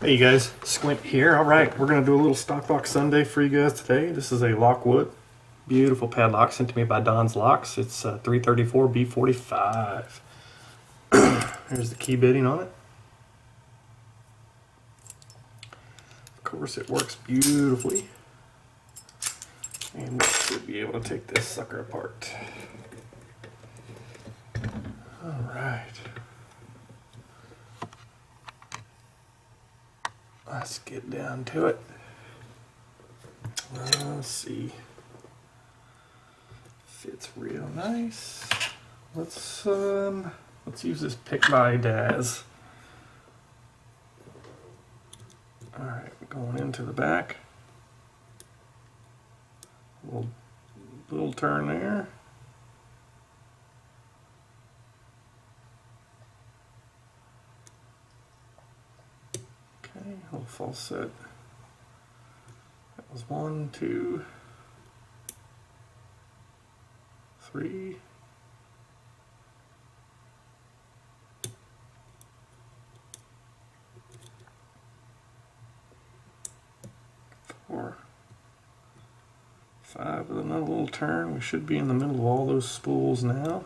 Hey you guys, Squint here. Alright, we're going to do a little stock box Sunday for you guys today. This is a Lockwood. Beautiful padlock sent to me by Don's Locks. It's 334 B45. There's the key bitting on it. Of course it works beautifully. And we should be able to take this sucker apart. Alright. Let's get down to it. Let's see. Fits real nice. Let's use this pick by Daz. Alright, going into the back. Little turn there. Little false set. That was 1, 2, 3. Four. 5 with another little turn. We should be in the middle of all those spools now.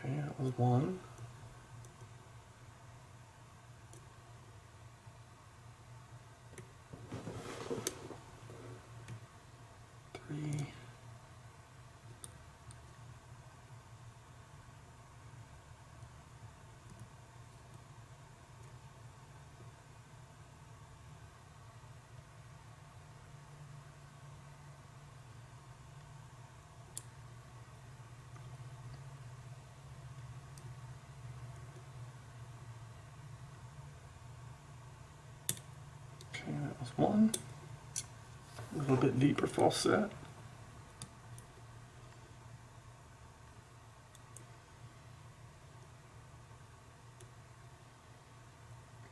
Okay, that was 1. 3. Okay, that was 1. A little bit deeper false set.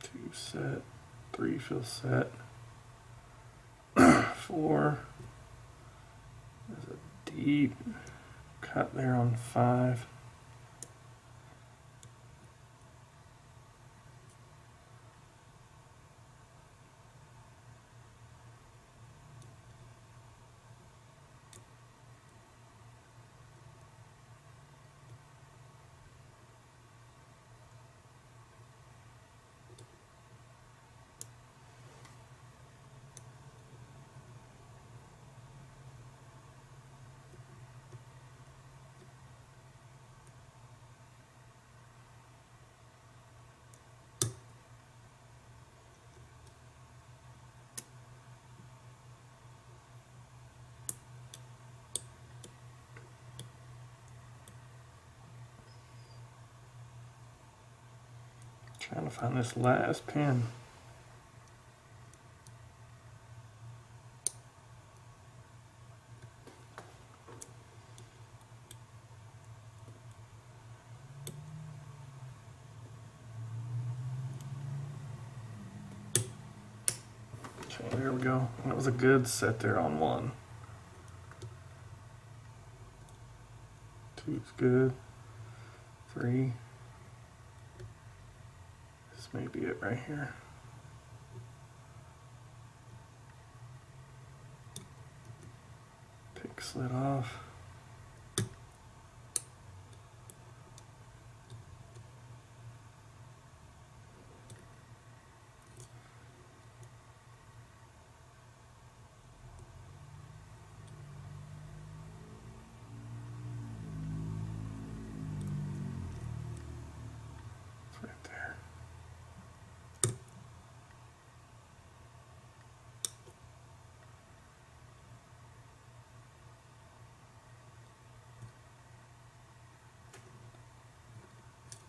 2 set. 3 fill set. 4. There's a deep cut there on 5. Trying to find this last pin. Okay, there we go. That was a good set there on 1. 2 is good. 3. This may be it right here. Take slit off. It's right there.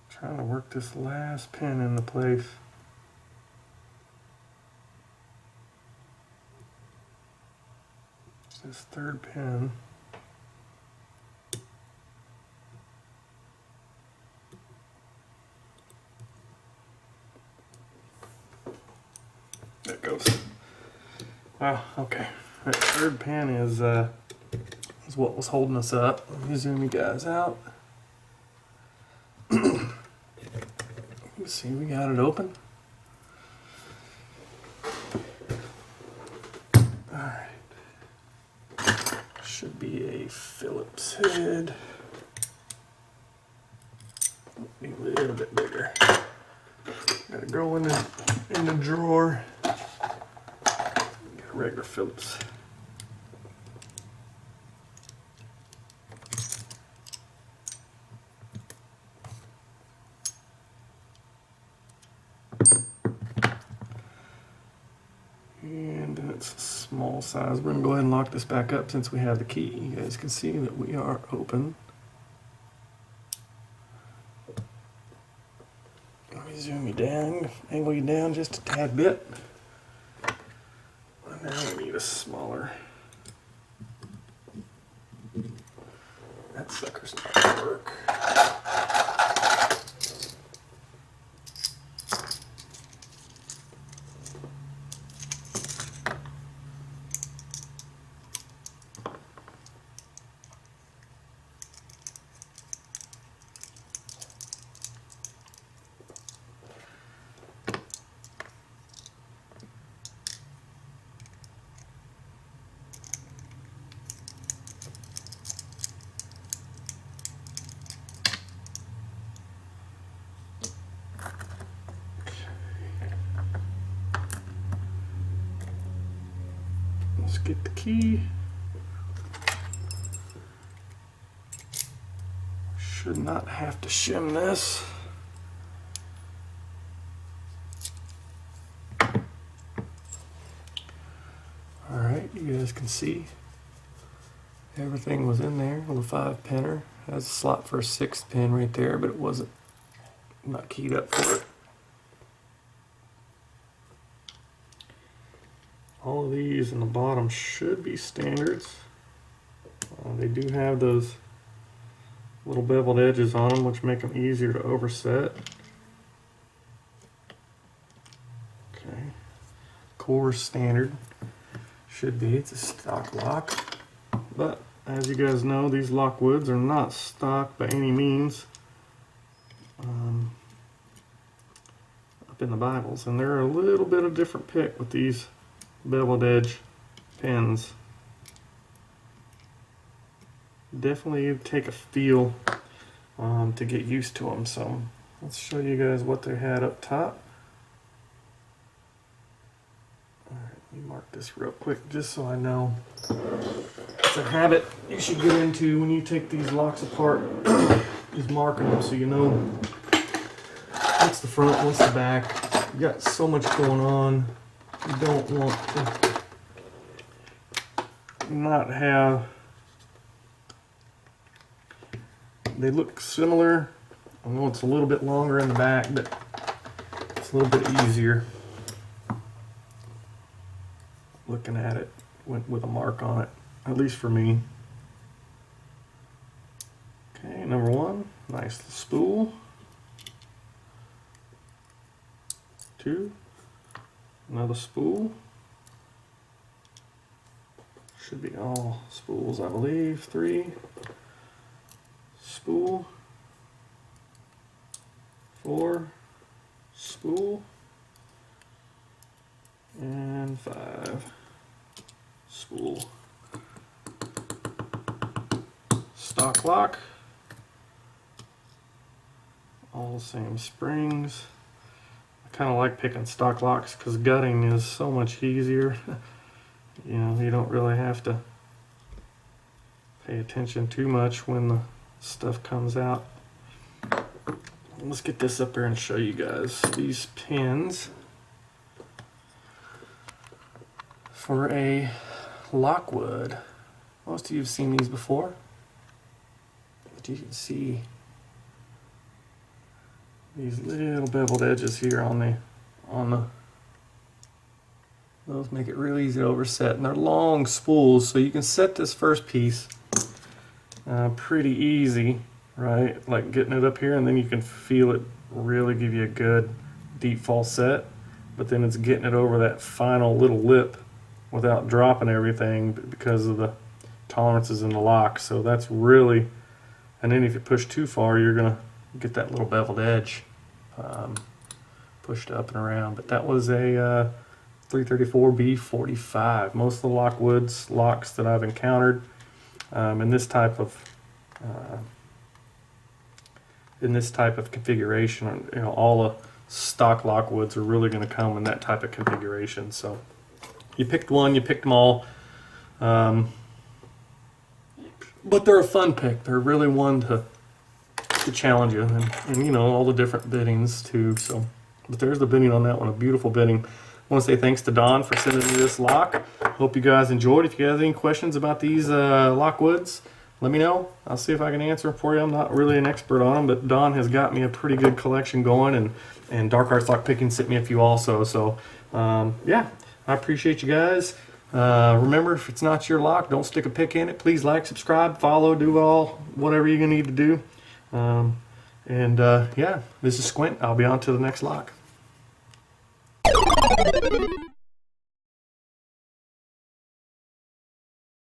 Trying to work this last pin into place. This 3rd pin. There it goes. Wow, okay. That 3rd pin is what was holding us up. Let me zoom you guys out. see, we got it open. Alright. Should be a Phillips head. Be a little bit bigger. Gotta go in the drawer. Get a regular Phillips. And it's a small size. We're going to go ahead and lock this back up since we have the key. You guys can see that we are open. Let me zoom you down, angle you down just a tad bit. And now we need a smaller. That sucker's not going to work. Let's get the key. Should not have to shim this. Alright, you guys can see everything was in there. Little 5-pinner. Has a slot for a 6th pin right there, but it wasn't not keyed up for it. All of these in the bottom should be standards. They do have those little beveled edges on them, which make them easier to overset. Okay, core standard should be. It's a stock lock, but as you guys know, these Lockwoods are not stock by any means up in the Bibles, and they're a little bit of different pick with these beveled edge pins. Definitely take a feel to get used to them. So let's show you guys what they had up top. Alright, let me mark this real quick just so I know. It's a habit you should get into when you take these locks apart, is marking them so you know what's the front, what's the back. You got so much going on. You don't want to not have. They look similar. I know it's a little bit longer in the back, but it's a little bit easier looking at it with a mark on it, at least for me. Okay, number 1, nice spool. 2, another spool. Should be all spools, I believe. 3, spool. 4, spool. And 5, spool. Stock lock. All the same springs. I kind of like picking stock locks because gutting is so much easier. You know, you don't really have to pay attention too much when the stuff comes out. Let's get this up there and show you guys these pins for a Lockwood. Most of you have seen these before, but you can see these little beveled edges here on the those make it really easy to overset, and they're long spools, so you can set this first piece pretty easy, right? Like getting it up here, and then you can feel it really give you a good deep false set, but then it's getting it over that final little lip without dropping everything because of the tolerances in the lock. So that's really, and then if you push too far, you're gonna get that little beveled edge. pushed up and around. But that was a 334 B45. Most of the Lockwood's locks that I've encountered in this type of configuration, you know, all the stock Lockwoods are really going to come in that type of configuration. So you picked one, you picked them all, but they're a fun pick. They're really one to challenge you, and you know, all the different biddings too. So, but there's the bidding on that one, a beautiful bidding. I want to say thanks to Don for sending me this lock. Hope you guys enjoyed. If you have any questions about these Lockwoods, let me know. I'll see if I can answer them for you. I'm not really an expert on them, but Don has got me a pretty good collection going, and Dark Arts Lock Picking sent me a few also. So yeah, I appreciate you guys. Remember, if it's not your lock, don't stick a pick in it. Please like, subscribe, follow, do all whatever you're gonna need to do. Yeah, this is Squint. I'll be on to the next lock.